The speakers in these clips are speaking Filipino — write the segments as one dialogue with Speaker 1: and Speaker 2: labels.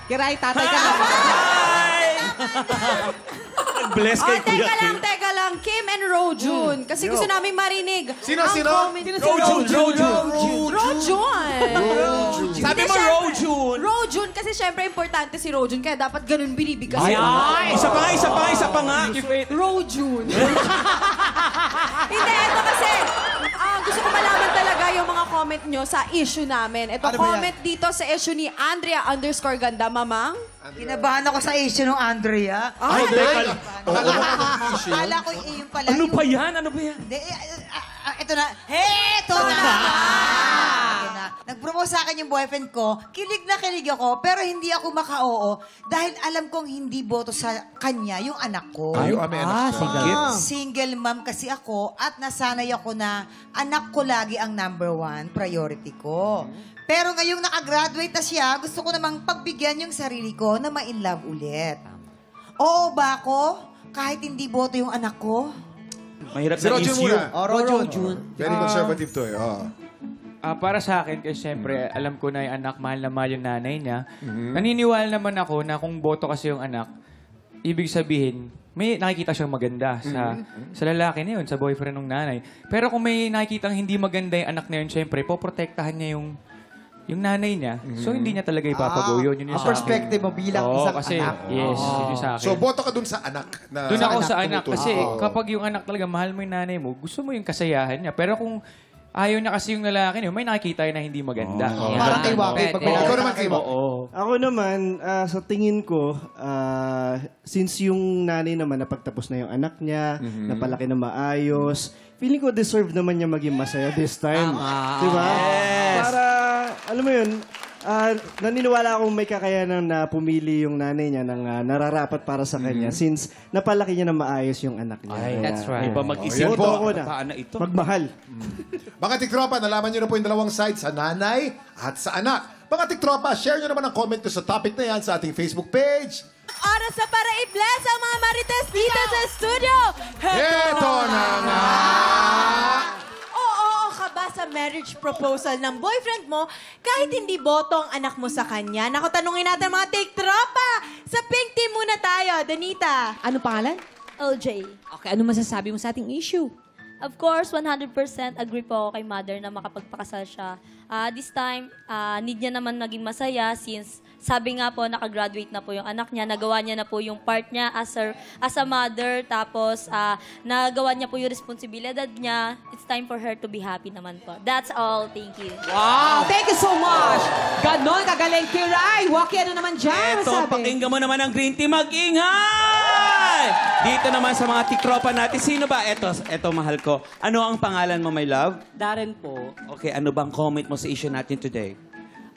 Speaker 1: Kiray, tatay ka na.
Speaker 2: Hi! Bless kay Kuya Kim.
Speaker 3: Teka lang. Kim and Rojun. Kasi gusto namin marinig.
Speaker 4: Sino?
Speaker 3: Rojun.
Speaker 2: Sabi mo Rojun.
Speaker 3: Rojun, kasi syempre importante si Rojun. Kaya dapat ganun binibigas.
Speaker 2: Isa pa nga.
Speaker 3: Rojun. Hindi, ito kasi. Gusto ko malaman talaga yung mga comment nyo sa issue namin. Ito comment dito sa issue ni Andrea_ganda, mamang.
Speaker 5: Kinabahan ako sa issue ng Andrea.
Speaker 4: Ay, teka.
Speaker 5: Akala ko yung pala.
Speaker 2: Ano ba yan?
Speaker 5: Hindi, ito na. Ito na! Nag-propose sa akin yung boyfriend ko. Kilig na kilig ako, pero hindi ako maka-oo dahil alam kong hindi boto sa kanya yung anak ko. Single mom kasi ako at nasanay ako na anak ko lagi ang #1 priority ko. Pero ngayong nakagraduate na siya, gusto ko namang pagbigyan yung sarili ko na ma-inlove ulit. Oo ba ako? Kahit hindi boto yung anak ko?
Speaker 2: Mahirap
Speaker 4: Si
Speaker 2: na
Speaker 4: Rojun
Speaker 2: issue.
Speaker 4: muna.
Speaker 5: Rojun.
Speaker 4: Very conservative to eh.
Speaker 6: Para sa akin, kasi siyempre, alam ko na yung anak, mahal na mahal yung nanay niya. Naniniwala naman ako na kung boto kasi yung anak, ibig sabihin, may nakikita siyang maganda sa lalaki na yun, sa boyfriend ng nanay. Pero kung may nakikita hindi maganda yung anak na yun, siyempre, poprotektahan niya yung nanay niya. So, hindi niya talaga ipapago yun. Yun yung
Speaker 5: Ang perspective mo bilang isang anak.
Speaker 6: Yes, yun yung sa akin.
Speaker 4: So, boto ka dun sa anak.
Speaker 6: Doon ako sa anak. Kasi kapag yung anak talaga, mahal mo yung nanay mo, gusto mo yung kasayahan niya. Pero kung ayaw niya kasi yung lalaki niya, may nakikita yun na hindi maganda.
Speaker 5: Parang kay Waki.
Speaker 4: Ikaw naman, Kim.
Speaker 7: Ako naman, sa tingin ko, since yung nanay naman napagtapos na yung anak niya, napalaki na maayos, feeling ko deserve naman niya maging masaya this time. Diba?
Speaker 2: Yes.
Speaker 7: Para, alam mo yun, naniniwala akong may kakayanan na pumili yung nanay niya ng nararapat para sa kanya since napalaki niya na maayos yung anak niya.
Speaker 2: That's right. May pa mag-isip
Speaker 4: Yan po.
Speaker 7: Ako na.
Speaker 2: ito.
Speaker 7: Magmahal.
Speaker 4: Mga tiktropa, nalaman nyo na po yung dalawang sides, sa nanay at sa anak. Mga tiktropa, share nyo naman ang comment nyo sa topic na yan sa ating Facebook page.
Speaker 3: Oras na para i-bless ang mga marites dito sa studio.
Speaker 4: Heto na nga!
Speaker 3: Oo ka ba sa marriage proposal ng boyfriend mo kahit hindi boto ang anak mo sa kanya? Naku, tanungin natin mga tiktropa. Sa pink team muna tayo, Danita.
Speaker 1: Ano pangalan?
Speaker 8: LJ.
Speaker 1: Okay, ano masasabi mo sa ating issue?
Speaker 8: Of course, 100% agree po ako kay mother na makapagpakasal siya. This time, need niya naman maging masaya since sabi nga po, nakagraduate na po yung anak niya, nagawa niya na po yung part niya as a mother, tapos nagawa niya po yung responsibilidad niya. It's time for her to be happy naman po. That's all. Thank you.
Speaker 1: Wow! Thank you so much! Ganon, kagaling Kiray! Waki, ano naman dyan?
Speaker 2: Eto, pakinggan mo naman ang Green Team. Mag-ingay! Dito naman sa mga tiktropa natin. Sino ba? Eto, mahal ko. Ano ang pangalan mo, my love?
Speaker 9: Darren po.
Speaker 2: Okay, ano bang comment mo sa issue natin today?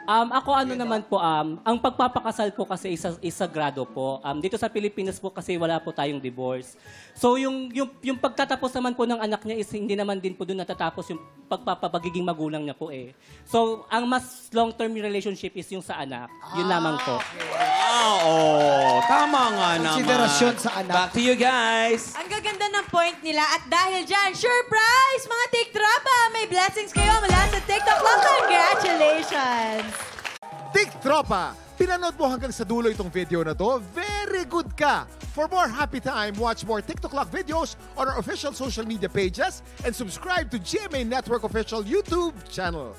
Speaker 9: Ako naman po, ang pagpapakasal po kasi isagrado po. Dito sa Pilipinas po kasi wala po tayong divorce. So yung pagtatapos naman po ng anak niya is hindi naman din po doon natatapos yung pagpapagiging magulang niya po eh. So ang mas long-term relationship is yung sa anak. Yun lamang po.
Speaker 2: Tama nga naman.
Speaker 5: Konsiderasyon sa anak.
Speaker 2: Back to you guys.
Speaker 3: Ang gaganda ng point nila at dahil dyan, surprise mga tiktropa! May blessings kayo mula sa TikTok Love. Congratulations!
Speaker 4: Tiktropa, pinanood mo hanggang sa dulo itong video na to, very good ka! For more happy time, watch more TikTok Lock videos on our official social media pages and subscribe to GMA Network official YouTube channel.